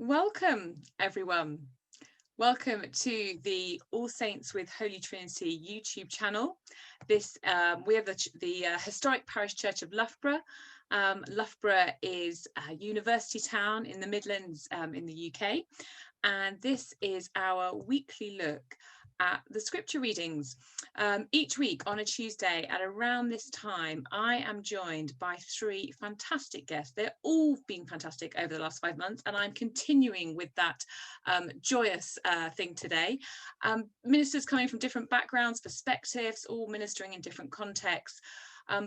Welcome, everyone. Welcome to the All Saints with Holy Trinity YouTube channel. We have the historic parish church of Loughborough. Loughborough is a university town in the Midlands in the UK, and this is our weekly look at the scripture readings. Each week on a Tuesday at around this time, I am joined by three fantastic guests. They're all been fantastic over the last 5 months, and I'm continuing with that joyous thing today. Ministers coming from different backgrounds, perspectives, all ministering in different contexts.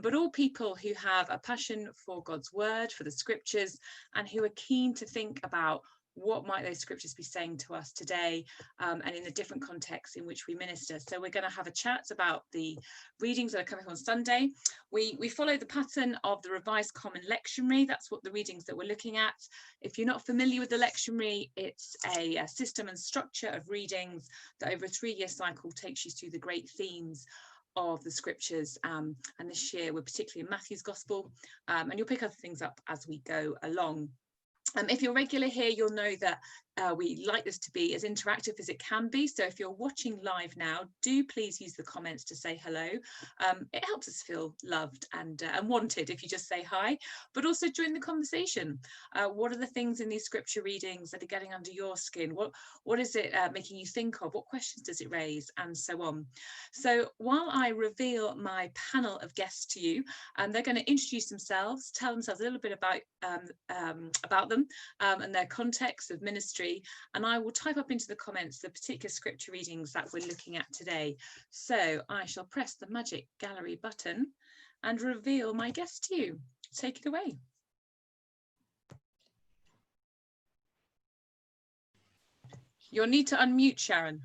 But all people who have a passion for God's word, for the scriptures, and who are keen to think about what might those scriptures be saying to us today, and in the different contexts in which we minister. So we're going to have a chat about the readings that are coming on Sunday. We follow the pattern of the Revised Common Lectionary. That's what the readings that we're looking at. If you're not familiar with the lectionary, it's a system and structure of readings that over a 3-year cycle takes you through the great themes of the scriptures, and this year we're particularly in Matthew's Gospel, and you'll pick other things up as we go along. If you're regular here, you'll know that we like this to be as interactive as it can be. So if you're watching live now, do please use the comments to say hello. It helps us feel loved and wanted if you just say hi, but also join the conversation. What are the things in these scripture readings that are getting under your skin? What is it making you think of? What questions does it raise? And so on. So while I reveal my panel of guests to you, they're going to introduce themselves, tell themselves a little bit about them and their context of ministry, and I will type up into the comments the particular scripture readings that we're looking at today. So I shall press the magic gallery button and reveal my guest to you. Take it away. You'll need to unmute, Sharon.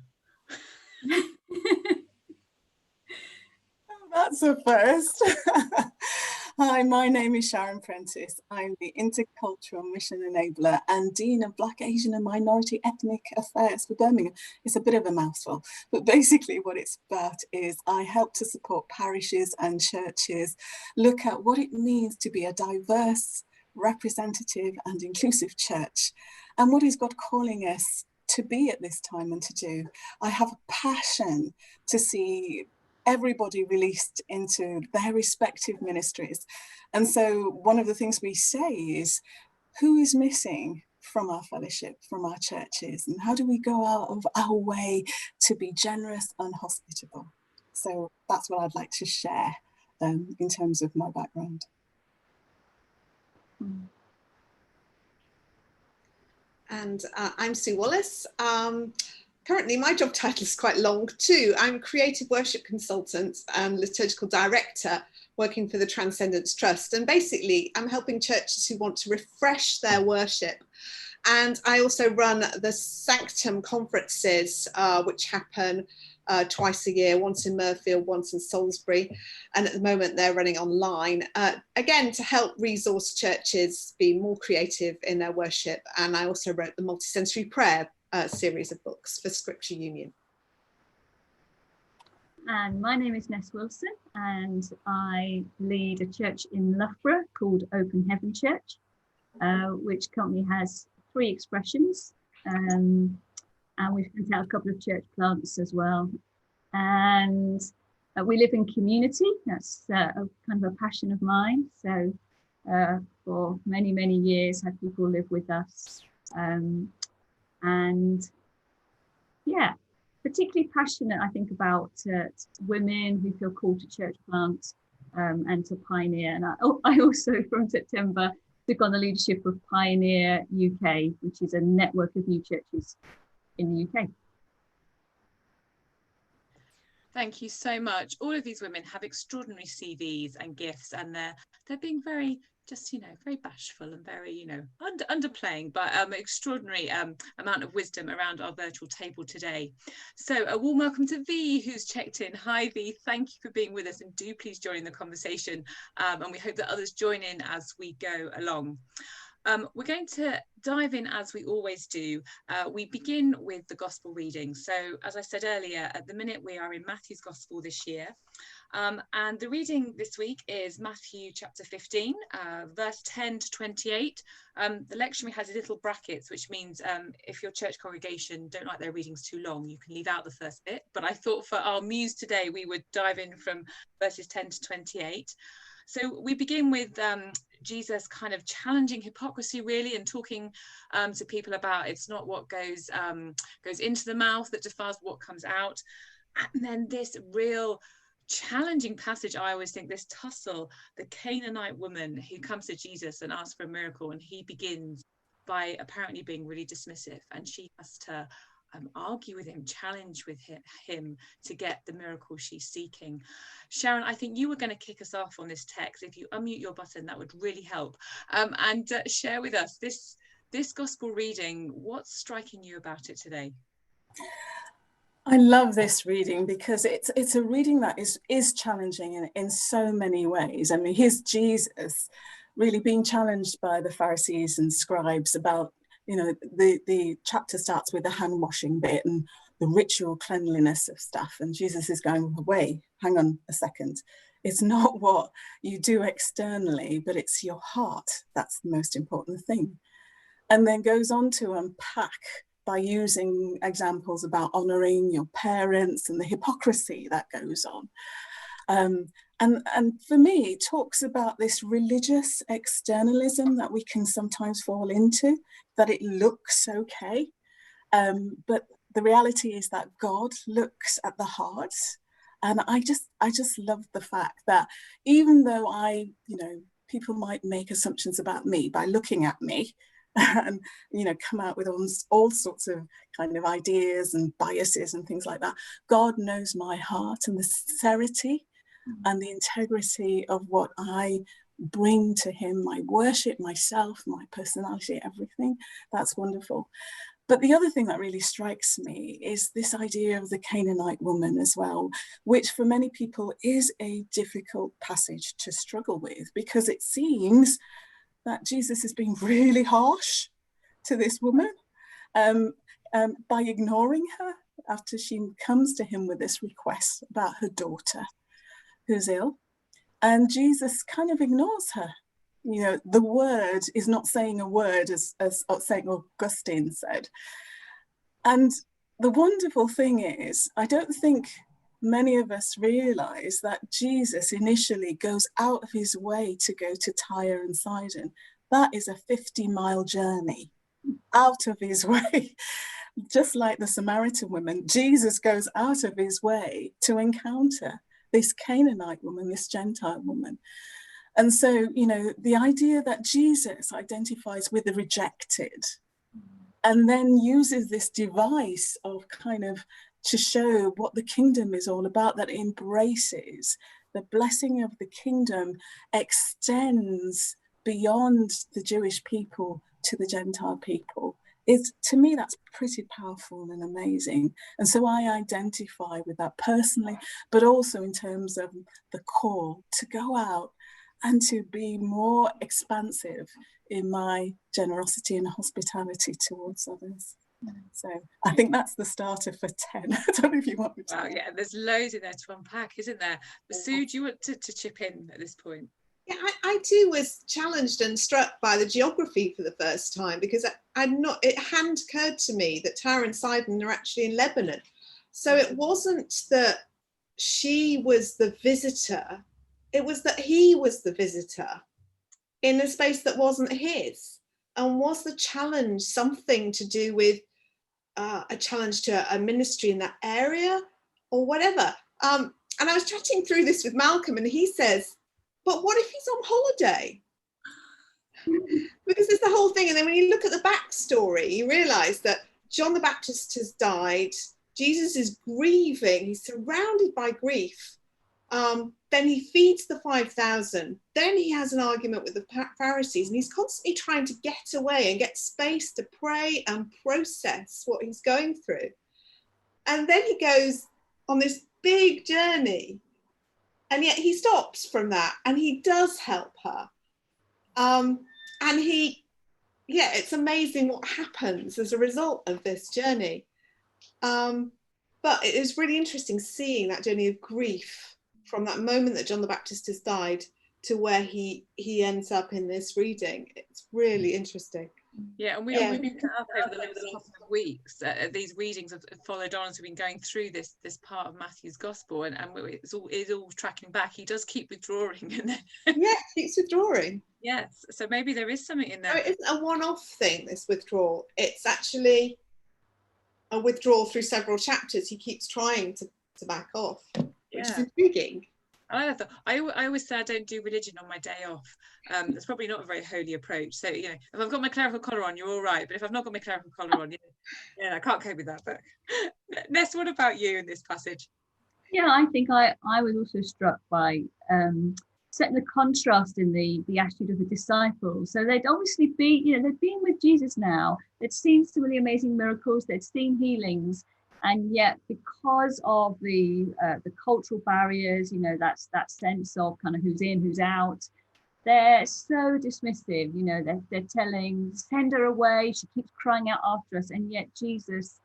That's a first. Hi, my name is Sharon Prentice. I'm the Intercultural Mission Enabler and Dean of Black, Asian and Minority Ethnic Affairs for Birmingham. It's a bit of a mouthful, but basically what it's about is I help to support parishes and churches look at what it means to be a diverse, representative and inclusive church, and what is God calling us to be at this time and to do. I have a passion to see everybody released into their respective ministries. And so one of the things we say is, who is missing from our fellowship, from our churches, and how do we go out of our way to be generous and hospitable? So that's what I'd like to share in terms of my background. And I'm Sue Wallace. Currently, my job title is quite long too. I'm a creative worship consultant and liturgical director working for the Transcendence Trust. And basically, I'm helping churches who want to refresh their worship. And I also run the Sanctum conferences, which happen twice a year, once in Mirfield, once in Salisbury. And at the moment, they're running online, again, to help resource churches be more creative in their worship. And I also wrote the Multi-Sensory Prayer series of books for Scripture Union. And my name is Ness Wilson, and I lead a church in Loughborough called Open Heaven Church, which currently has 3 expressions, and we've sent out a couple of church plants as well. And we live in community. That's kind of a passion of mine. So for many, many years, had people live with us. And yeah, particularly passionate, I think, about women who feel called to church plant and to pioneer. And I also, from September, took on the leadership of Pioneer UK, which is a network of new churches in the UK. Thank you so much. All of these women have extraordinary CVs and gifts, and they're being very, just, very bashful and very, underplaying, but extraordinary amount of wisdom around our virtual table today. So a warm welcome to V, who's checked in. Hi V, thank you for being with us, and do please join the conversation. And we hope that others join in as we go along. We're going to dive in as we always do. We begin with the gospel reading. So as I said earlier, at the minute we are in Matthew's Gospel this year. And the reading this week is Matthew chapter 15, verse 10 to 28. The lectionary has little brackets, which means if your church congregation don't like their readings too long, you can leave out the first bit. But I thought for our Muse today, we would dive in from verses 10 to 28. So we begin with Jesus kind of challenging hypocrisy, really, and talking to people about it's not what goes into the mouth that defiles what comes out. And then this real challenging passage, I always think, this tussle, the Canaanite woman who comes to Jesus and asks for a miracle, and he begins by apparently being really dismissive, and she has to argue with him, challenge with him to get the miracle she's seeking. Sharon, I think you were going to kick us off on this text. If you unmute your button, that would really help, and share with us this gospel reading. What's striking you about it today? I love this reading because it's a reading that is challenging in so many ways. I mean, here's Jesus really being challenged by the Pharisees and scribes about, the chapter starts with the hand washing bit and the ritual cleanliness of stuff. And Jesus is going, wait, hang on a second. It's not what you do externally, but it's your heart. That's the most important thing. And then goes on to unpack by using examples about honouring your parents and the hypocrisy that goes on. And for me, it talks about this religious externalism that we can sometimes fall into, that it looks okay. But the reality is that God looks at the heart. And I just love the fact that even though people might make assumptions about me by looking at me, and come out with all sorts of kind of ideas and biases and things like that. God knows my heart and the sincerity and the integrity of what I bring to him, my worship, myself, my personality, everything. That's wonderful. But the other thing that really strikes me is this idea of the Canaanite woman as well, which for many people is a difficult passage to struggle with, because it seems that Jesus is being really harsh to this woman by ignoring her after she comes to him with this request about her daughter who's ill. And Jesus kind of ignores her. The word is not saying a word, as St. Augustine said. And the wonderful thing is, I don't think many of us realize that Jesus initially goes out of his way to go to Tyre and Sidon. That is a 50-mile journey out of his way. Just like the Samaritan woman, Jesus goes out of his way to encounter this Canaanite woman, this Gentile woman. And so, the idea that Jesus identifies with the rejected and then uses this device of kind of to show what the kingdom is all about, that embraces the blessing of the kingdom, extends beyond the Jewish people to the Gentile people. To me, that's pretty powerful and amazing. And so I identify with that personally, but also in terms of the call to go out and to be more expansive in my generosity and hospitality towards others. So I think that's the starter for 10. I don't know if you want me to. Wow, yeah, there's loads in there to unpack, isn't there? But Sue, do you want to chip in at this point? Yeah, I too was challenged and struck by the geography for the first time, because it hadn't occurred to me that Tyre and Sidon are actually in Lebanon. So it wasn't that she was the visitor, it was that he was the visitor in a space that wasn't his. And was the challenge something to do with a challenge to a ministry in that area or whatever? And I was chatting through this with Malcolm, and he says, but what if he's on holiday? Because it's the whole thing. And then when you look at the backstory, you realise that John the Baptist has died. Jesus is grieving. He's surrounded by grief. Then he feeds the 5,000. Then he has an argument with the Pharisees, and he's constantly trying to get away and get space to pray and process what he's going through. And then he goes on this big journey, and yet he stops from that and he does help her. And it's amazing what happens as a result of this journey. But it is really interesting seeing that journey of grief from that moment that John the Baptist has died to where he ends up in this reading. It's really interesting. Yeah, and we've been up over the last couple of weeks. These readings have followed on as we've been going through this part of Matthew's Gospel, and it's all tracking back. He does keep withdrawing, and then keeps withdrawing. Yes, so maybe there is something in there. No, it isn't a one-off thing, this withdrawal. It's actually a withdrawal through several chapters. He keeps trying to back off, which is intriguing. I always say I don't do religion on my day off. It's probably not a very holy approach. So, you know, if I've got my clerical collar on, you're all right. But if I've not got my clerical collar on, I can't cope with that. But Ness, what about you in this passage? Yeah, I think I was also struck by setting the contrast in the attitude of the disciples. So they'd obviously they'd been with Jesus now. They'd seen some of the amazing miracles. They'd seen healings. And yet, because of the cultural barriers, that's that sense of kind of who's in, who's out, they're so dismissive. They're telling, send her away. She keeps crying out after us. And yet Jesus,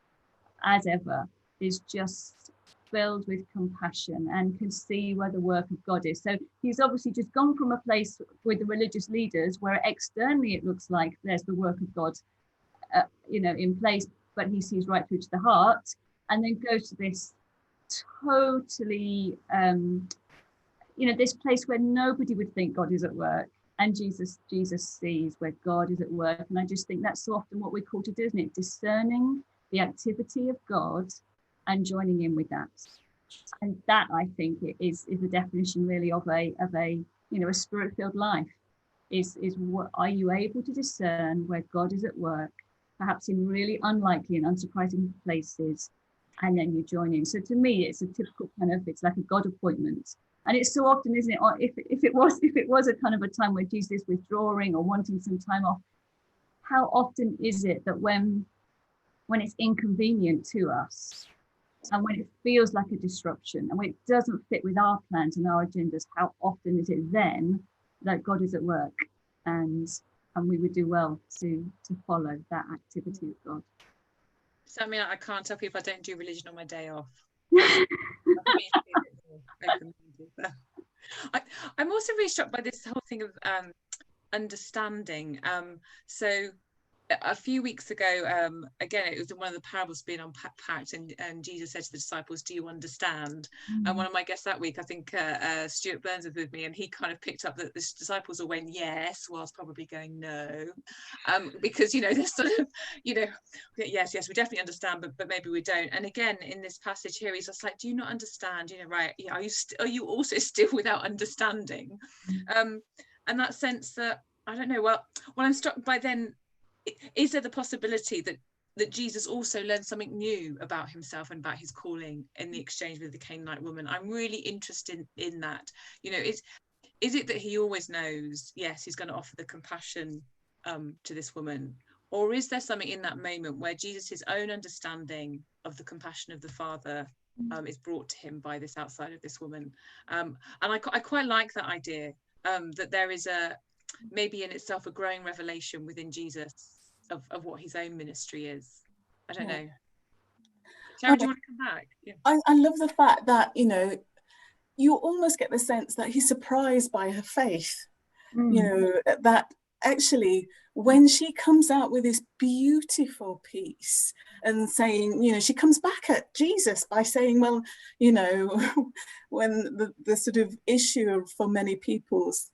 as ever, is just filled with compassion and can see where the work of God is. So he's obviously just gone from a place with the religious leaders where externally it looks like there's the work of God, in place, but he sees right through to the heart, and then goes to this totally, this place where nobody would think God is at work, and Jesus sees where God is at work. And I just think that's so often what we're called to do, isn't it? Discerning the activity of God and joining in with that. And that, I think, is the definition really of a spirit-filled life. Is what are you able to discern where God is at work, perhaps in really unlikely and unsurprising places, and then you join in. So to me, it's a typical it's like a God appointment. And it's so often, isn't it? If it was a kind of a time where Jesus is withdrawing or wanting some time off, how often is it that when it's inconvenient to us, and when it feels like a disruption, and when it doesn't fit with our plans and our agendas, how often is it then that God is at work, and we would do well to follow that activity of God. So I can't tell people I don't do religion on my day off. I'm also really struck by this whole thing of understanding. So a few weeks ago, again, it was one of the parables being unpacked, and Jesus said to the disciples, do you understand? And one of my guests that week, I think Stuart Burns was with me, and he kind of picked up that the disciples all went yes, whilst probably going no, because they're sort of yes, we definitely understand, but maybe we don't. And again, in this passage here, he's just like, do you not understand? Right? Are you also still without understanding? And that sense that I don't know. Well, what I'm struck by then, is there the possibility that Jesus also learned something new about himself and about his calling in the exchange with the Canaanite woman? I'm really interested in that. Is it that he always knows, yes, he's going to offer the compassion to this woman, or is there something in that moment where Jesus' own understanding of the compassion of the Father is brought to him by this outside of this woman? And I quite like that idea, that there is maybe in itself a growing revelation within Jesus of what his own ministry is. I don't know. Sharon, do you want to come back? Yeah. I love the fact that you almost get the sense that he's surprised by her faith. That actually when she comes out with this beautiful piece and saying, she comes back at Jesus by saying, well, when the sort of issue for many people's,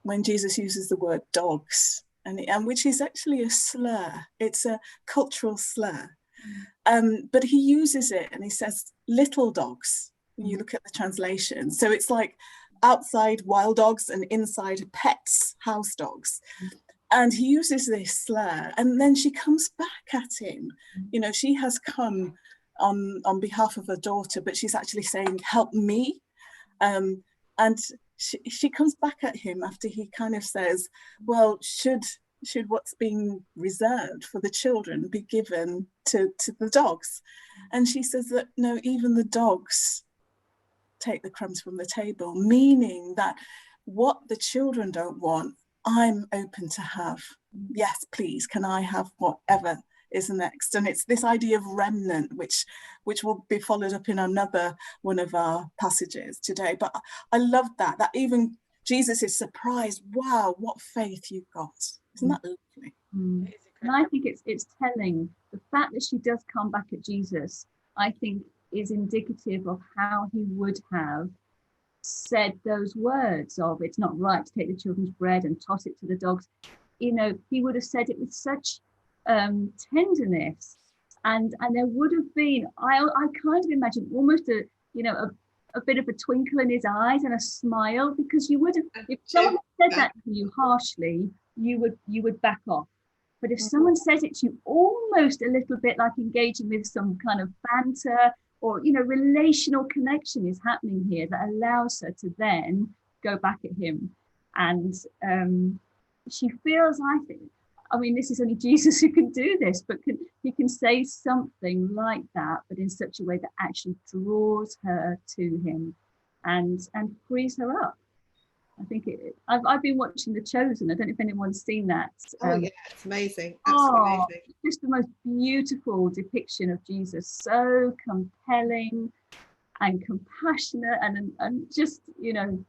when Jesus uses the word dogs, and which is actually a slur, it's a cultural slur, but he uses it and he says little dogs. You look at the translation, so it's like outside wild dogs and inside pets, house dogs, and he uses this slur, and then she comes back at him. She has come on behalf of her daughter, but she's actually saying, help me, and she comes back at him after he kind of says, well, should what's being reserved for the children be given to the dogs? And she says that no, even the dogs take the crumbs from the table, meaning that what the children don't want, I'm open to have. Yes, please, can I have whatever is next, and it's this idea of remnant, which will be followed up in another one of our passages today. But I love that even Jesus is surprised. Wow, what faith you've got! Isn't that lovely? And I think it's telling. The fact that she does come back at Jesus, I think, is indicative of how he would have said those words of, it's not right to take the children's bread and toss it to the dogs. You know, he would have said it with such tenderness, and there would have been, I kind of imagine almost a bit of a twinkle in his eyes and a smile, because you would have, if someone said that to you harshly, you would back off. But if someone says it to you almost a little bit like engaging with some kind of banter, or, you know, relational connection is happening here that allows her to then go back at him. And she feels, I think, I mean, this is only Jesus who can do this, but he can say something like that, but in such a way that actually draws her to him and frees her up. I think I've been watching The Chosen. I don't know if anyone's seen that. Yeah, it's amazing. Absolutely amazing. Just the most beautiful depiction of Jesus, so compelling and compassionate and just, you know,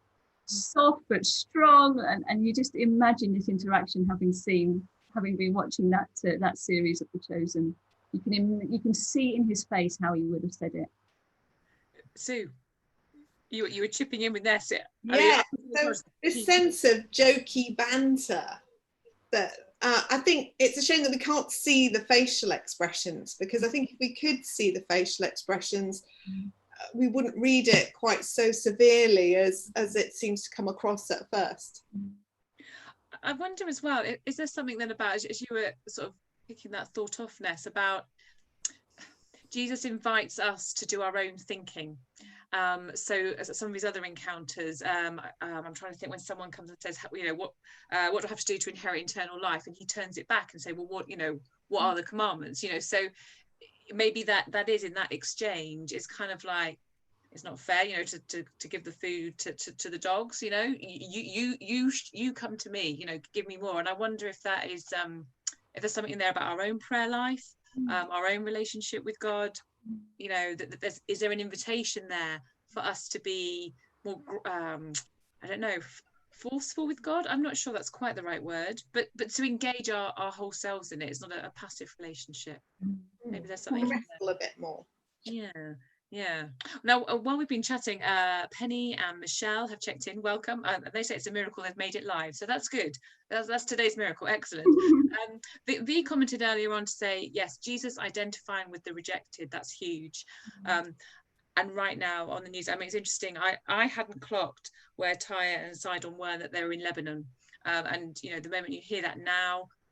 soft but strong, and you just imagine this interaction, having been watching that series of The Chosen. You can see in his face how he would have said it. Sue, you were chipping in with this. Yeah, so this sense of jokey banter that I think it's a shame that we can't see the facial expressions, because I think if we could see the facial expressions, we wouldn't read it quite so severely as it seems to come across at first. I wonder as well, is there something then about, as you were sort of picking that thought off, Ness, about Jesus invites us to do our own thinking. So as some of his other encounters, I'm trying to think, when someone comes and says, you know, what do I have to do to inherit eternal life? And he turns it back and say, well, what are the commandments? You know, so maybe that is in that exchange, it's kind of like, it's not fair, you know, to give the food to the dogs, you know, you come to me, you know, give me more. And I wonder if that is, if there's something in there about our own prayer life, our own relationship with God, you know, that is there an invitation there for us to be more, I don't know, forceful with God? I'm not sure that's quite the right word, but to engage our whole selves in it. It's not a passive relationship. Maybe there's something wrestle a bit more. Yeah. Now, while we've been chatting, Penny and Michelle have checked in. Welcome. They say it's a miracle they've made it live, so that's good. That's today's miracle. Excellent. V commented earlier on to say, yes, Jesus identifying with the rejected. That's huge. And right now on the news, I mean, it's interesting. I hadn't clocked where Tyre and Sidon were, that they were in Lebanon. And you know, the moment you hear that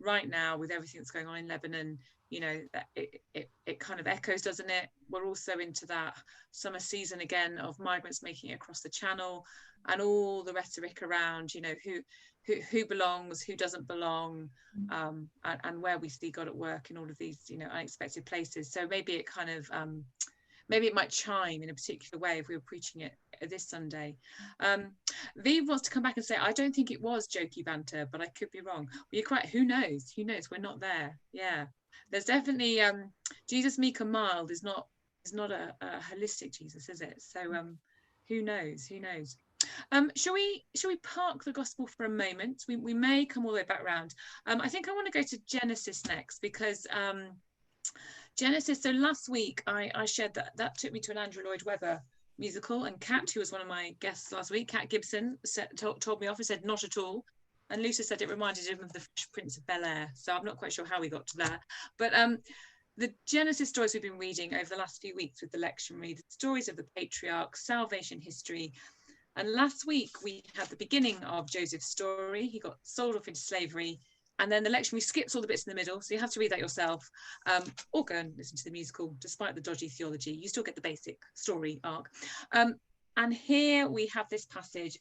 right now, with everything that's going on in Lebanon, you know, that it kind of echoes, doesn't it? We're also into that summer season again of migrants making it across the channel, and all the rhetoric around, you know, who belongs, who doesn't belong, and where we see God at work in all of these, you know, unexpected places. So maybe it kind of maybe it might chime in a particular way if we were preaching it this Sunday. Viv wants to come back and say, I don't think it was jokey banter, but I could be wrong. Well, you're quite, who knows? We're not there. Yeah, there's definitely Jesus meek and mild is not a holistic Jesus, is it? So who knows? Shall we park the gospel for a moment? We may come all the way back around. I think I want to go to Genesis next, because Genesis, so last week I shared that took me to an Andrew Lloyd Webber musical, and Kat, who was one of my guests last week, Kat Gibson, told me off and said not at all, and Lucia said it reminded him of the Fresh Prince of Bel-Air, so I'm not quite sure how we got to that. But the Genesis stories we've been reading over the last few weeks with the lectionary, the stories of the patriarchs, salvation history, and last week we had the beginning of Joseph's story. He got sold off into slavery, and then the lectionary skips all the bits in the middle, so you have to read that yourself, or go and listen to the musical. Despite the dodgy theology, you still get the basic story arc. And here we have this passage,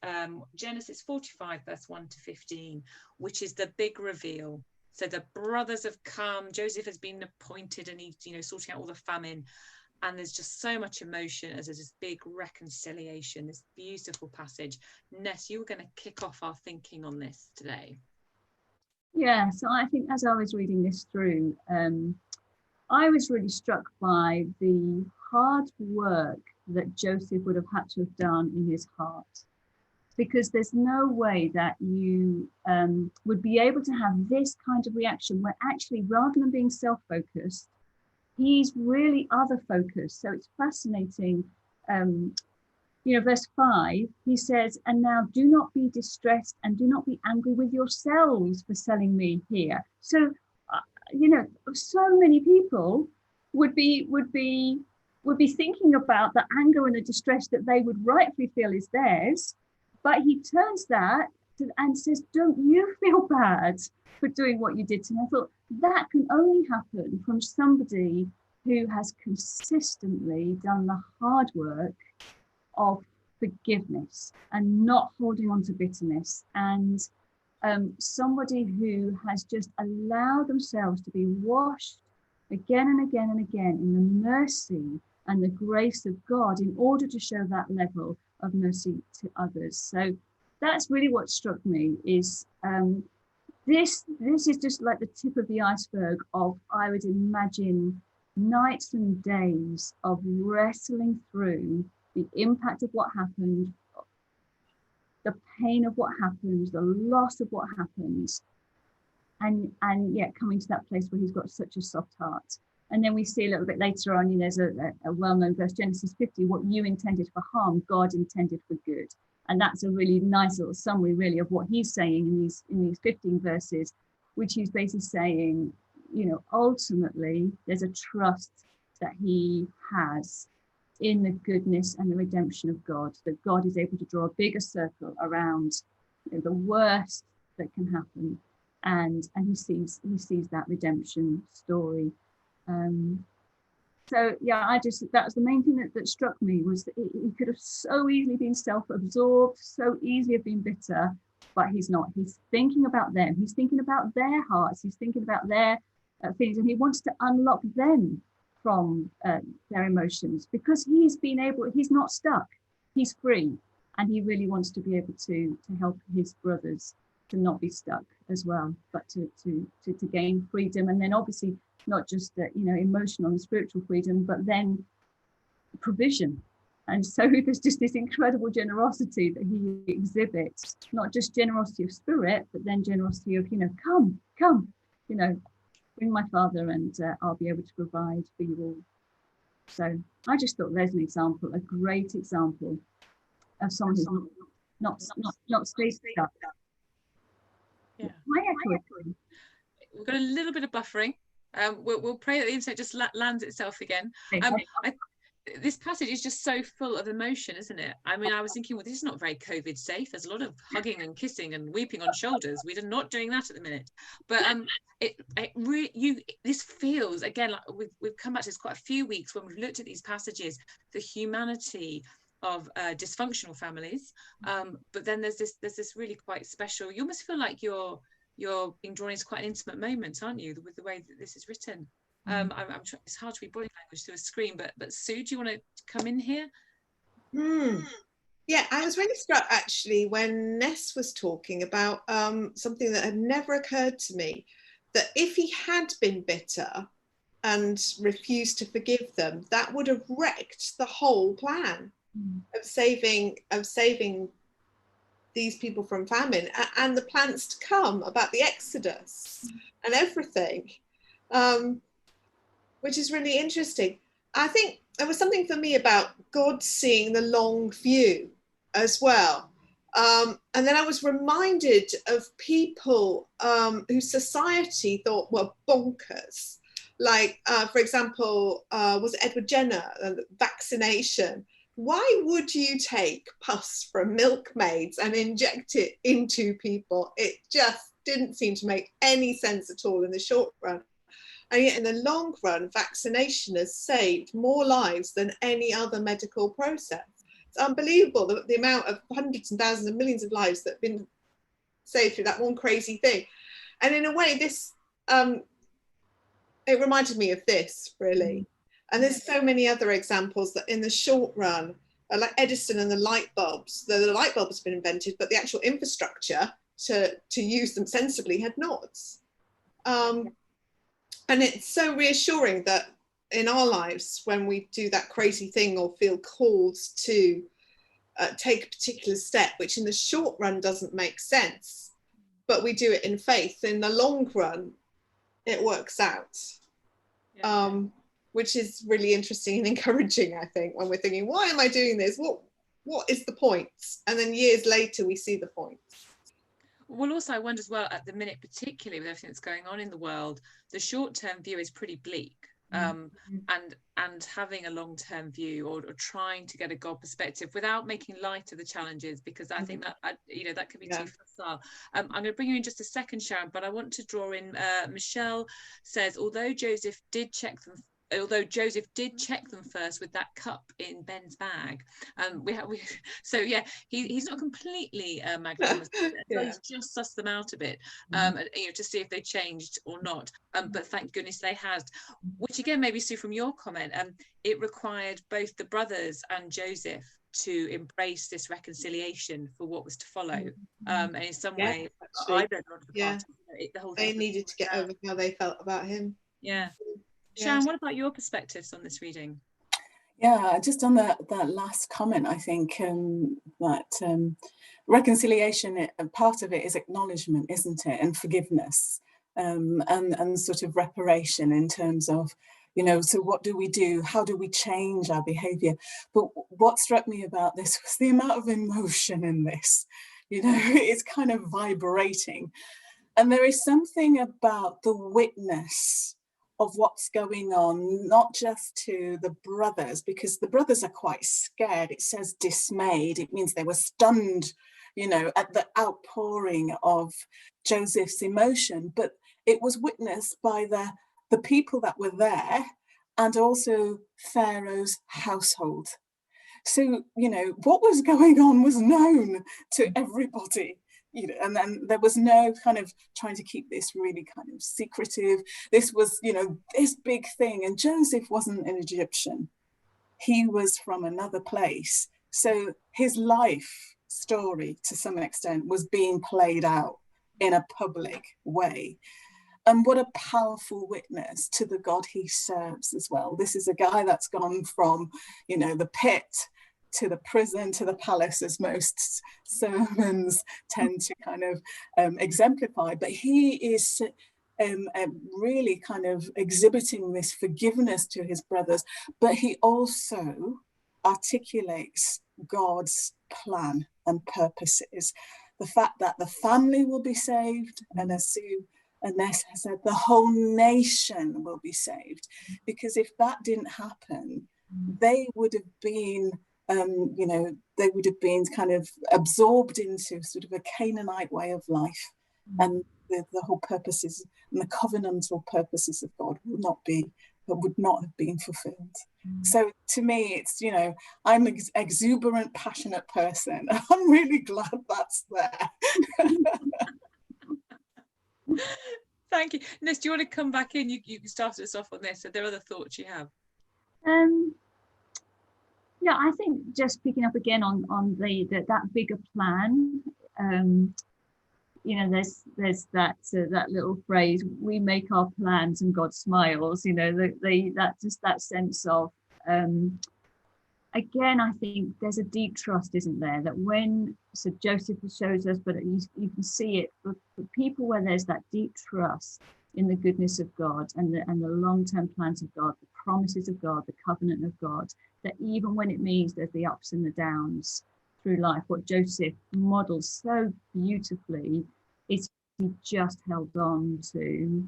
Genesis 45, verse 1 to 15, which is the big reveal. So the brothers have come, Joseph has been appointed, and he's, you know, sorting out all the famine. And there's just so much emotion as there's this big reconciliation, this beautiful passage. Ness, you were going to kick off our thinking on this today. Yeah, so I think as I was reading this through, I was really struck by the hard work that Joseph would have had to have done in his heart, because there's no way that you would be able to have this kind of reaction where actually, rather than being self-focused, he's really other-focused. So it's fascinating. Verse 5, he says, "And now do not be distressed and do not be angry with yourselves for selling me here." So, so many people would be thinking about the anger and the distress that they would rightfully feel is theirs. But he turns that and says, "Don't you feel bad for doing what you did to me?" I thought that can only happen from somebody who has consistently done the hard work of forgiveness and not holding on to bitterness, and somebody who has just allowed themselves to be washed again and again and again in the mercy and the grace of God in order to show that level of mercy to others. So that's really what struck me, is this is just like the tip of the iceberg of, I would imagine, nights and days of wrestling through the impact of what happened, the pain of what happened, the loss of what happened, and yet coming to that place where he's got such a soft heart. And then we see a little bit later on, there's a well-known verse, Genesis 50, "What you intended for harm, God intended for good." And that's a really nice little summary, really, of what he's saying in these 15 verses, which he's basically saying, ultimately, there's a trust that he has in the goodness and the redemption of God, that God is able to draw a bigger circle around the worst that can happen, and he sees that redemption story. So yeah, that was the main thing that struck me, was that he could have so easily been self-absorbed, so easily have been bitter, but he's not. He's thinking about them. He's thinking about their hearts. He's thinking about their feelings, and he wants to unlock them from their emotions, because he's not stuck. He's free, and he really wants to be able to help his brothers to not be stuck as well, but to gain freedom, and then obviously not just emotional and spiritual freedom, but then provision. And so there's just this incredible generosity that he exhibits, not just generosity of spirit, but then generosity of, come, bring my father, and I'll be able to provide for you all. So I just thought there's an example, a great example of someone who's not stayed stuck. Yeah. We've got a little bit of buffering. We'll pray that the internet just lands itself again. This passage is just so full of emotion, isn't it? I mean, I was thinking, well, this is not very COVID safe. There's a lot of hugging and kissing and weeping on shoulders. We're not doing that at the minute. But this feels, again, like we've come back to this quite a few weeks when we've looked at these passages, the humanity of dysfunctional families. But then there's this really quite special. You almost feel like you're being drawn into quite an intimate moment, aren't you, with the way that this is written? I'm trying, it's hard to be body language through a screen, but Sue, do you want to come in here? Yeah, I was really struck actually when Ness was talking about something that had never occurred to me, that if he had been bitter and refused to forgive them, that would have wrecked the whole plan of saving these people from famine and the plans to come about the Exodus and everything, which is really interesting. I think there was something for me about God seeing the long view as well. And then I was reminded of people whose society thought were bonkers. Like, for example, was it Edward Jenner, vaccination? Why would you take pus from milkmaids and inject it into people? It just didn't seem to make any sense at all in the short run. And yet in the long run, vaccination has saved more lives than any other medical process. It's unbelievable the amount of hundreds and thousands and millions of lives that have been saved through that one crazy thing. And in a way, this, it reminded me of this, really. And there's so many other examples that in the short run, like Edison and the light bulbs, the light bulb has been invented, but the actual infrastructure to use them sensibly had not. And it's so reassuring that in our lives, when we do that crazy thing or feel called to take a particular step, which in the short run doesn't make sense, but we do it in faith, in the long run, it works out. Yeah. Which is really interesting and encouraging, I think, when we're thinking, why am I doing this? What is the point? And then years later, we see the point. Well, also, I wonder as well, at the minute, particularly with everything that's going on in the world, the short-term view is pretty bleak. And having a long-term view, or trying to get a God perspective without making light of the challenges, because I think that that can be too facile. I'm going to bring you in just a second, Sharon, but I want to draw in. Michelle says, although Joseph did check them first with that cup in Ben's bag, so yeah, he's not completely magnanimous. He's just sussed them out a bit, to see if they changed or not. But thank goodness they had. Which again, maybe Sue, from your comment, it required both the brothers and Joseph to embrace this reconciliation for what was to follow. And in some way, actually, I don't know the part. The whole they thing needed to get over how they felt about him. Yeah. Sharon, what about your perspectives on this reading? Yeah, just on that last comment, I think that reconciliation, part of it is acknowledgement, isn't it, and forgiveness, and sort of reparation in terms of, so what do we do? How do we change our behaviour? But what struck me about this was the amount of emotion in this. It's kind of vibrating, and there is something about the witness of what's going on, not just to the brothers, because the brothers are quite scared. It says dismayed. It means they were stunned, at the outpouring of Joseph's emotion. But it was witnessed by the people that were there, and also Pharaoh's household. So, what was going on was known to everybody. And then there was no kind of trying to keep this really kind of secretive. This was, this big thing. And Joseph wasn't an Egyptian. He was from another place. So his life story, to some extent, was being played out in a public way. And what a powerful witness to the God he serves as well. This is a guy that's gone from, the pit to the prison, to the palace, as most sermons tend to kind of exemplify. But he is really kind of exhibiting this forgiveness to his brothers, but he also articulates God's plan and purposes. The fact that the family will be saved, and as Sue and Ness has said, the whole nation will be saved. Because if that didn't happen, they would have been they would have been kind of absorbed into sort of a Canaanite way of life, and the whole purposes and the covenantal purposes of God would not have been fulfilled. So to me, it's, I'm an exuberant, passionate person. I'm really glad that's there. Thank you. Ness, do you want to come back in? You started us off on this. Are there other thoughts you have? Yeah, I think just picking up again on that bigger plan. There's that little phrase, we make our plans and God smiles. That sense of again, I think there's a deep trust, isn't there, that when Joseph shows us, but you can see it for people where there's that deep trust in the goodness of God and the long-term plans of God, the promises of God, the covenant of God, that even when it means there's the ups and the downs through life, what Joseph models so beautifully is he just held on to,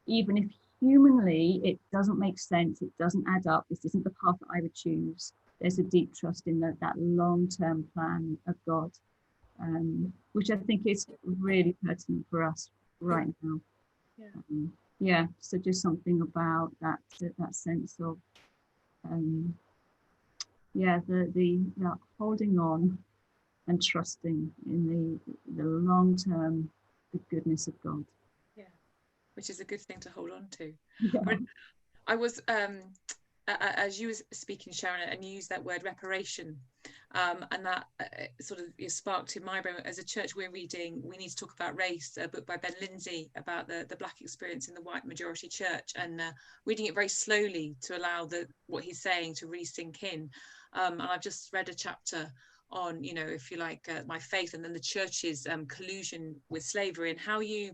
even if humanly it doesn't make sense, it doesn't add up, this isn't the path that I would choose. There's a deep trust in that long-term plan of God, which I think is really pertinent for us right now. So just something about that sense of the holding on and trusting in the long-term, the goodness of God. Yeah, which is a good thing to hold on to. Yeah. I was as you were speaking, Sharon, and you used that word reparation, and that sort of sparked in my brain. As a church, we're reading We Need to Talk About Race, a book by Ben Lindsay about the Black experience in the white majority church, and reading it very slowly to allow what he's saying to really sink in. And I've just read a chapter on, if you like, my faith and then the church's collusion with slavery, and how you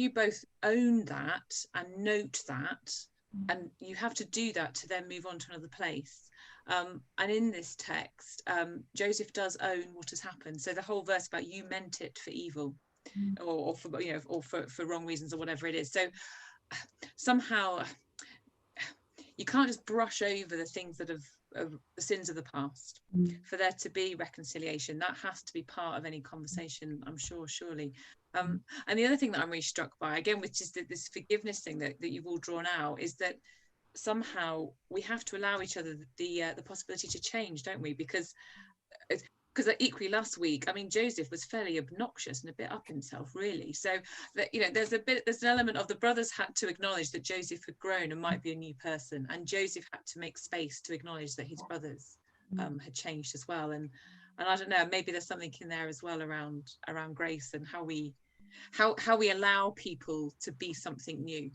both own that and note that, and you have to do that to then move on to another place. And in this text, Joseph does own what has happened. So the whole verse about you meant it for evil, or for wrong reasons, or whatever it is. So somehow you can't just brush over the things that of the sins of the past. For there to be reconciliation, that has to be part of any conversation, I'm sure, surely. And the other thing that I'm really struck by, again, which is this forgiveness thing that you've all drawn out, is that somehow we have to allow each other the possibility to change, don't we? Because equally last week, I mean, Joseph was fairly obnoxious and a bit up himself, really. So that, there's an element of the brothers had to acknowledge that Joseph had grown and might be a new person, and Joseph had to make space to acknowledge that his brothers had changed as well. And I don't know, maybe there's something in there as well around grace and how we allow people to be something new.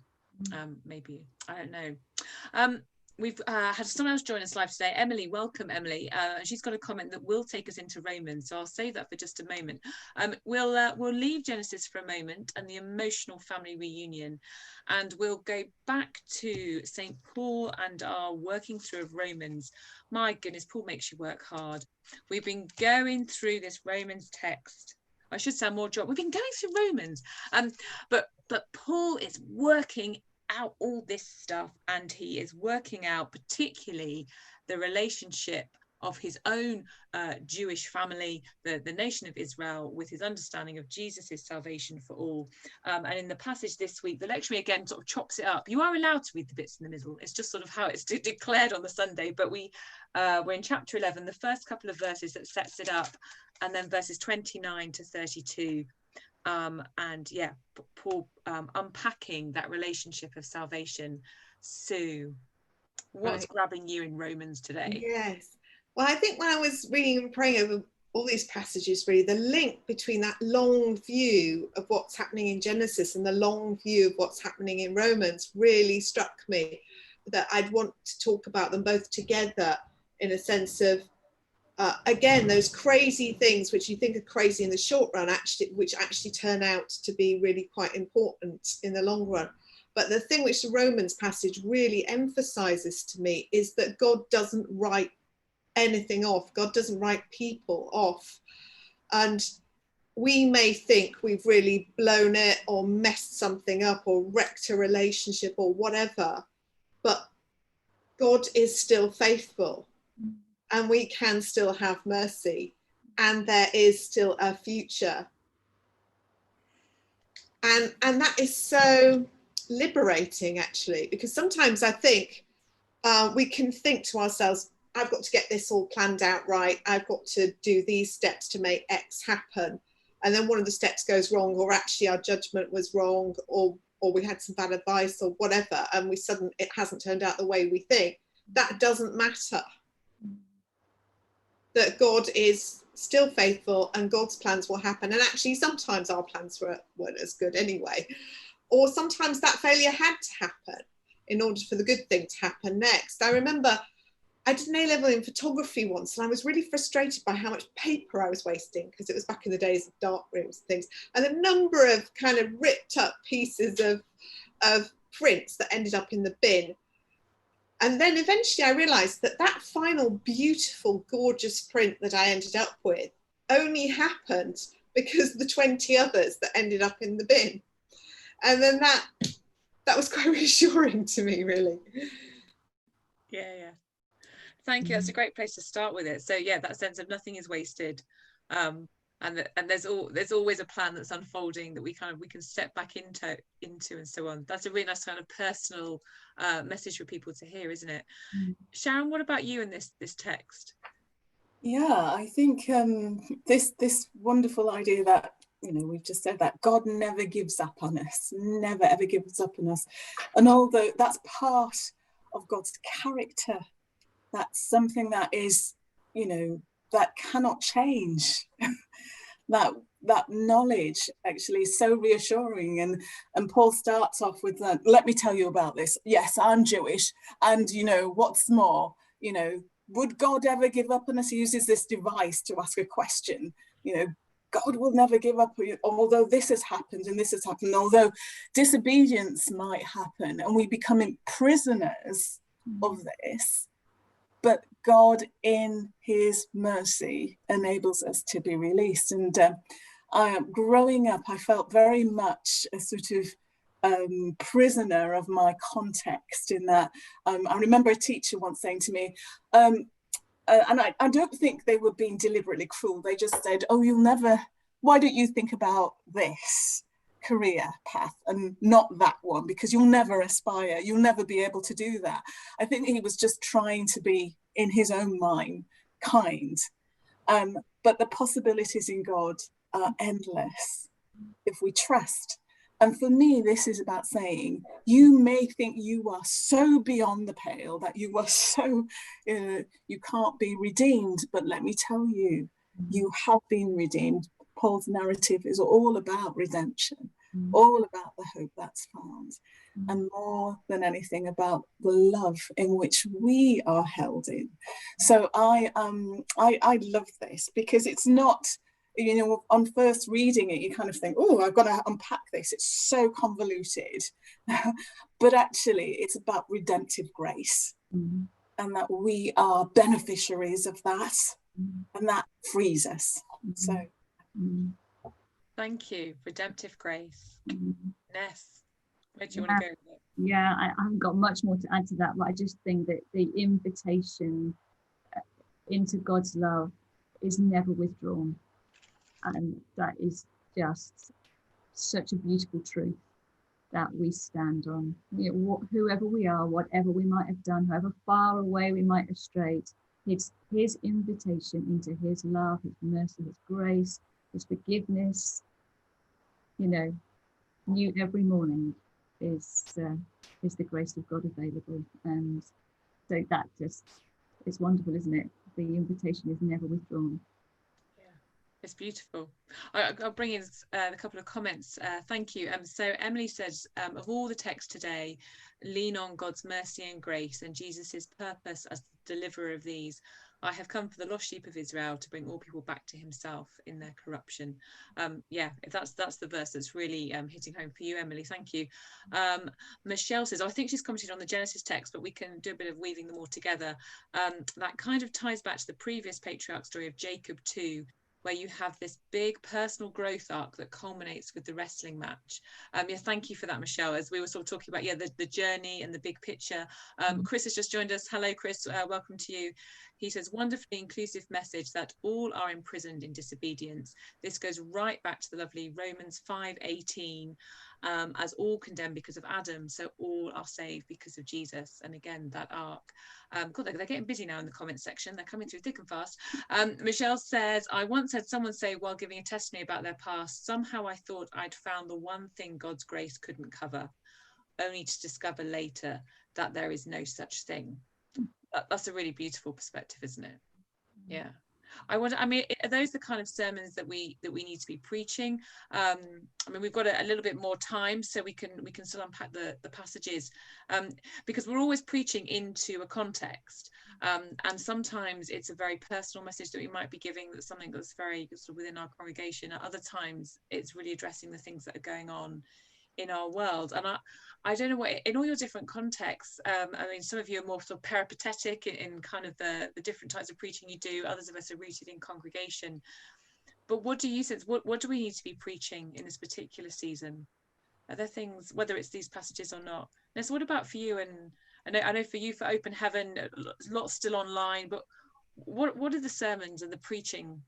Maybe, I don't know. We've had someone else join us live today. Emily, welcome, Emily. She's got a comment that will take us into Romans, so I'll save that for just a moment. We'll leave Genesis for a moment and the emotional family reunion, and we'll go back to St. Paul and our working through of Romans. My goodness, Paul makes you work hard. We've been going through this Romans text. I should sound more drunk. We've been going through Romans, but Paul is working out all this stuff, and he is working out particularly the relationship of his own Jewish family, the nation of Israel, with his understanding of Jesus' salvation for all. And in the passage this week, the lectionary again sort of chops it up. You are allowed to read the bits in the middle. It's just sort of how it's declared on the Sunday, but we're in chapter 11, the first couple of verses that sets it up, and then verses 29 to 32. And yeah, Paul unpacking that relationship of salvation. Sue, what's grabbing you in Romans today? Yes, well, I think when I was reading and praying over all these passages, really the link between that long view of what's happening in Genesis and the long view of what's happening in Romans really struck me, that I'd want to talk about them both together, in a sense of again, those crazy things which you think are crazy in the short run, which actually turn out to be really quite important in the long run. But the thing which the Romans passage really emphasizes to me is that God doesn't write anything off. God doesn't write people off. And we may think we've really blown it or messed something up or wrecked a relationship or whatever, but God is still faithful. And we can still have mercy, and there is still a future. And that is so liberating, actually, because sometimes I think we can think to ourselves, I've got to get this all planned out right. I've got to do these steps to make X happen. And then one of the steps goes wrong, or actually our judgment was wrong, or we had some bad advice or whatever, and it hasn't turned out the way we think. That doesn't matter. That God is still faithful and God's plans will happen. And actually, sometimes our plans weren't as good anyway. Or sometimes that failure had to happen in order for the good thing to happen next. I remember I did an A-level in photography once, and I was really frustrated by how much paper I was wasting, because it was back in the days of dark rooms and things. And the number of kind of ripped up pieces of prints that ended up in the bin. And then eventually I realized that final beautiful, gorgeous print that I ended up with only happened because the 20 others that ended up in the bin. And then that was quite reassuring to me, really. Yeah. Thank you. That's a great place to start with it. So yeah, that sense of nothing is wasted. And there's always a plan that's unfolding that we can step back into and so on. That's a really nice kind of personal message for people to hear, isn't it? Sharon, what about you in this text? Yeah, I think this wonderful idea that, we've just said that God never gives up on us, never ever gives up on us. And although that's part of God's character. That's something that is, you know, that cannot change. that knowledge actually is so reassuring. And Paul starts off with that, let me tell you about this. Yes, I'm Jewish. And, you know, what's more, you know, would God ever give up on us? He uses this device to ask a question. You know, God will never give up, although this has happened and this has happened, although disobedience might happen and we become prisoners of this. But God, in his mercy, enables us to be released. And growing up, I felt very much a sort of prisoner of my context in that. I remember a teacher once saying to me, and I don't think they were being deliberately cruel. They just said, oh, why don't you think about this career path and not that one, because you'll never aspire, you'll never be able to do that. I think he was just trying to be, in his own mind, kind. But the possibilities in God are endless if we trust. And for me, this is about saying, you may think you are so beyond the pale, that you are so, you can't be redeemed, but let me tell you, you have been redeemed. Paul's narrative is all about redemption, all about the hope that's found, and more than anything about the love in which we are held in. So I love this, because it's not, you know, on first reading it, you kind of think, oh, I've got to unpack this. It's so convoluted. But actually, it's about redemptive grace, and that we are beneficiaries of that, and that frees us. So. Thank you. Redemptive grace. Ness, where do you want to go with it? Yeah, I haven't got much more to add to that, but I just think that the invitation into God's love is never withdrawn. And that is just such a beautiful truth that we stand on. You know, whoever we are, whatever we might have done, however far away we might have strayed, it's his invitation into his love, his mercy, his grace, his forgiveness, you know, new every morning is the grace of God available. And so that just, it's wonderful, isn't it? The invitation is never withdrawn. It's beautiful. I'll bring in a couple of comments. Thank you. So Emily says, of all the texts today, lean on God's mercy and grace and Jesus's purpose as the deliverer of these. I have come for the lost sheep of Israel to bring all people back to himself in their corruption. Yeah, that's the verse that's really hitting home for you, Emily. Thank you. Michelle says, I think she's commented on the Genesis text, but we can do a bit of weaving them all together. That kind of ties back to the previous patriarch story of Jacob too, where you have this big personal growth arc that culminates with the wrestling match. Yeah, thank you for that, Michelle. As we were sort of talking about, yeah, the journey and the big picture. Chris has just joined us. Hello, Chris. Welcome to you. He says, wonderfully inclusive message that all are imprisoned in disobedience. This goes right back to the lovely Romans 5:18, as all condemned because of Adam, so all are saved because of Jesus. And again, that arc. God, they're getting busy now in the comments section. They're coming through thick and fast. Michelle says, I once had someone say while giving a testimony about their past, somehow I thought I'd found the one thing God's grace couldn't cover, only to discover later that there is no such thing. That's a really beautiful perspective, isn't it? Yeah. I mean, are those the kind of sermons that we need to be preaching? I mean, we've got a little bit more time, so we can still unpack the passages, because we're always preaching into a context, and sometimes it's a very personal message that we might be giving, that's something that's very sort of within our congregation. At other times, it's really addressing the things that are going on in our world. And I don't know what, in all your different contexts, I mean, some of you are more sort of peripatetic in kind of the different types of preaching you do. Others of us are rooted in congregation. But what do you sense? What do we need to be preaching in this particular season? Are there things, whether it's these passages or not? Ness, what about for you? And I know for you, for Open Heaven, lots still online, but what are the sermons and the preaching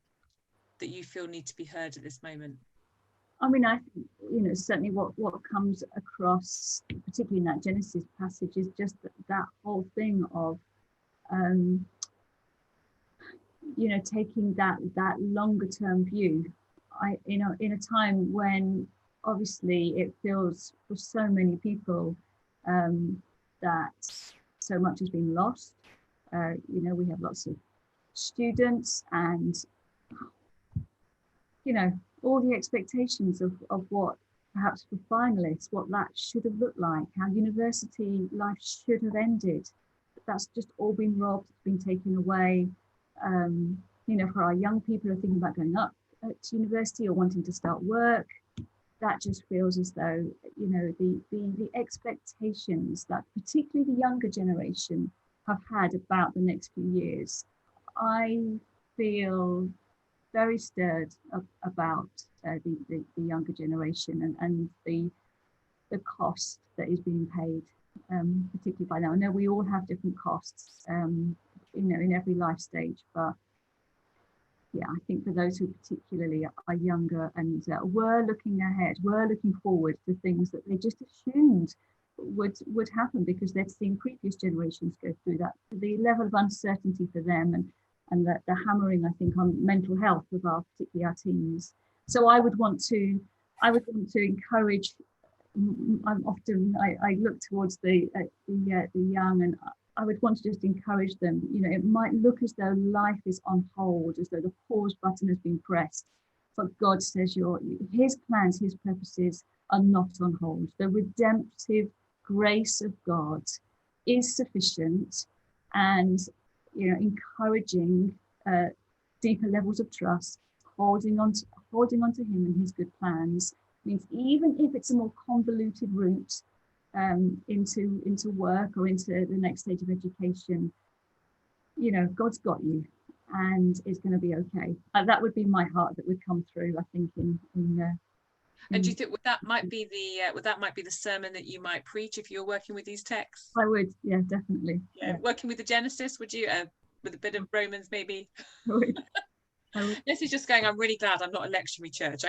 that you feel need to be heard at this moment? I mean, I think, you know, certainly what comes across, particularly in that Genesis passage, is just that whole thing of, you know, taking that longer term view. You know, in a time when obviously it feels for so many people that so much has been lost. You know, we have lots of students and, you know, all the expectations of what perhaps for finalists, what that should have looked like, how university life should have ended. That's just all been robbed, been taken away. You know, for our young people who are thinking about going up to university or wanting to start work, that just feels as though, you know, the expectations that particularly the younger generation have had about the next few years, I feel very stirred about the younger generation and the cost that is being paid, particularly by now. I know we all have different costs, you know, in every life stage, but yeah, I think for those who particularly are younger and were looking ahead, were looking forward to things that they just assumed would happen because they'd seen previous generations go through that, the level of uncertainty for them and the hammering, I think, on mental health of particularly our teens. So I would want to encourage. I look towards the young, and I would want to just encourage them. You know, it might look as though life is on hold, as though the pause button has been pressed, but God says His plans, His purposes are not on hold. The redemptive grace of God is sufficient, and, you know, encouraging deeper levels of trust, holding on to Him and His good plans means even if it's a more convoluted route into work or into the next stage of education, you know, God's got you and it's going to be okay. That would be my heart that would come through, I think, in and do you think that might be the sermon that you might preach if you're working with these texts? I would, yeah, definitely. Yeah. Working with the Genesis, would you, with a bit of Romans maybe? I would. This is just going, I'm really glad I'm not a lectionary church.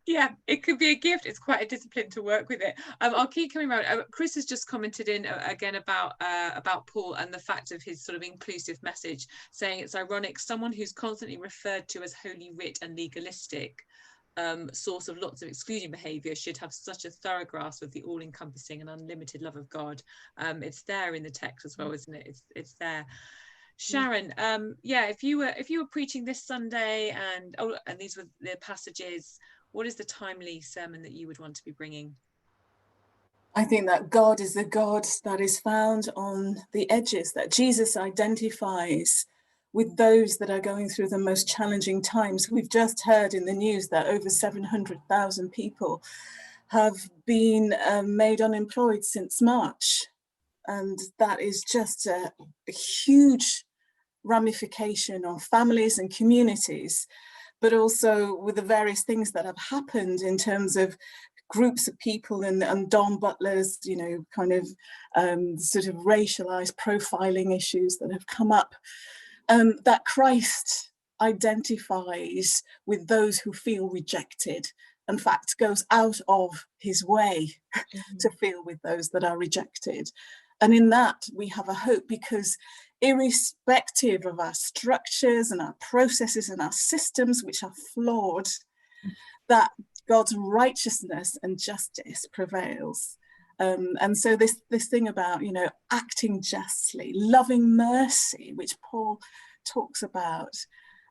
Yeah, it could be a gift. It's quite a discipline to work with it. I'll keep coming around. Chris has just commented in again about Paul and the fact of his sort of inclusive message, saying it's ironic someone who's constantly referred to as Holy Writ and legalistic, source of lots of excluding behaviour, should have such a thorough grasp of the all-encompassing and unlimited love of God. It's there in the text as well, isn't it? It's there. Sharon, yeah, if you were preaching this Sunday and these were the passages, what is the timely sermon that you would want to be bringing? I think that God is the God that is found on the edges, that Jesus identifies with those that are going through the most challenging times. We've just heard in the news that over 700,000 people have been made unemployed since March. And that is just a huge ramification on families and communities, but also with the various things that have happened in terms of groups of people and Don Butler's, you know, kind of sort of racialized profiling issues that have come up, that Christ identifies with those who feel rejected. In fact, goes out of his way to feel with those that are rejected. And in that we have a hope, because irrespective of our structures and our processes and our systems, which are flawed, that God's righteousness and justice prevails. And so this thing about, you know, acting justly, loving mercy, which Paul talks about,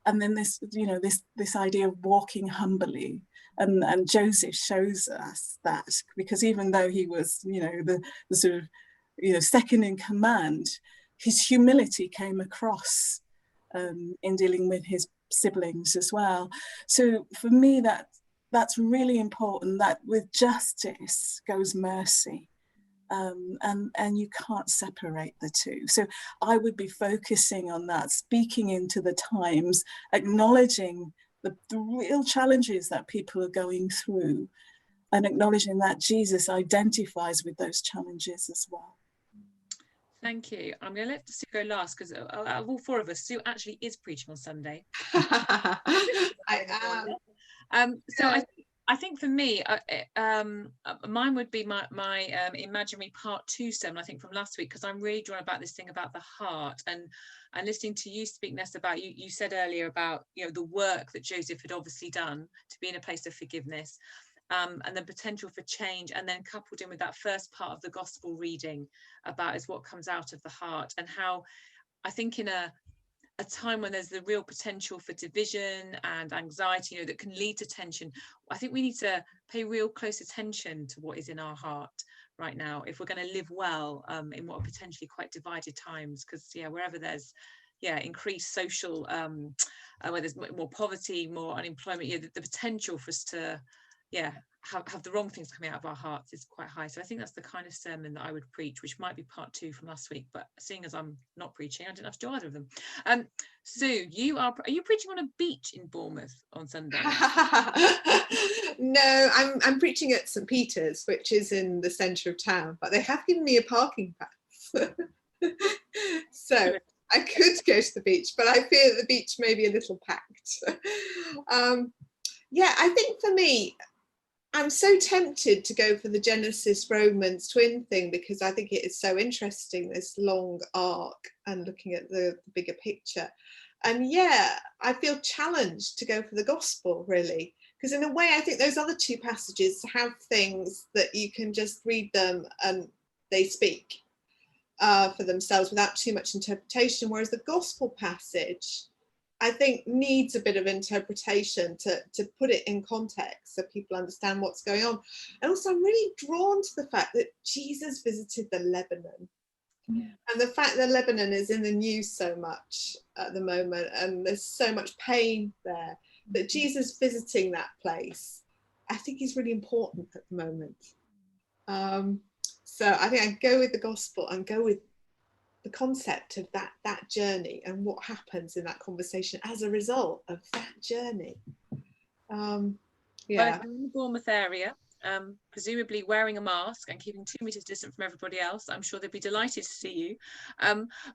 and then this, you know, this idea of walking humbly, and Joseph shows us that, because even though he was, you know, the sort of, you know, second in command, his humility came across in dealing with his siblings as well. So for me, that's really important, that with justice goes mercy, and you can't separate the two. So I would be focusing on that, speaking into the times, acknowledging the real challenges that people are going through, and acknowledging that Jesus identifies with those challenges as well. Thank you. I'm going to let Sue go last, because of all four of us, Sue actually is preaching on Sunday. I am. So I think for me, mine would be my imaginary part 2 sermon, I think, from last week, because I'm really drawn about this thing about the heart, and listening to you speak, Ness, about you said earlier about, you know, the work that Joseph had obviously done to be in a place of forgiveness. and the potential for change, and then coupled in with that first part of the gospel reading about is what comes out of the heart, and how I think in a time when there's the real potential for division and anxiety, that can lead to tension, I think we need to pay real close attention to what is in our heart right now if we're going to live well in what are potentially quite divided times. Because wherever there's increased social where there's more poverty, more unemployment, the potential for us to have the wrong things coming out of our hearts is quite high. So I think that's the kind of sermon that I would preach, which might be part 2 from last week, but seeing as I'm not preaching, I didn't have to do either of them. Sue, are you preaching on a beach in Bournemouth on Sunday? No, I'm preaching at St Peter's, which is in the centre of town, but they have given me a parking pass. So I could go to the beach, but I fear that the beach may be a little packed. I think for me, I'm so tempted to go for the Genesis Romans twin thing, because I think it is so interesting, this long arc and looking at the bigger picture. And I feel challenged to go for the gospel, really, because in a way I think those other 2 passages have things that you can just read them and they speak for themselves without too much interpretation, whereas the gospel passage I think needs a bit of interpretation to put it in context so people understand what's going on. And also I'm really drawn to the fact that Jesus visited the Lebanon. And the fact that Lebanon is in the news so much at the moment, and there's so much pain there, that Jesus visiting that place, I think is really important at the moment. So I think I'd go with the gospel and go with the concept of that journey and what happens in that conversation as a result of that journey. Well, if you're in the Bournemouth area, presumably wearing a mask and keeping 2 meters distant from everybody else, I'm sure they'd be delighted to see you.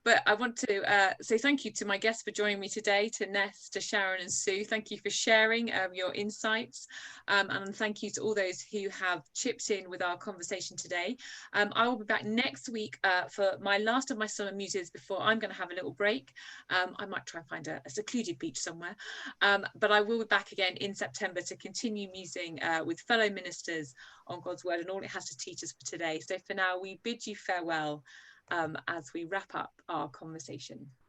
But I want to say thank you to my guests for joining me today, to Ness, to Sharon and Sue. Thank you for sharing your insights, and thank you to all those who have chipped in with our conversation today. I will be back next week for my last of my summer muses before I'm going to have a little break. I might try and find a secluded beach somewhere, but I will be back again in September to continue musing with fellow ministers on God's word and all it has to teach us for today. So for now, we bid you farewell as we wrap up our conversation.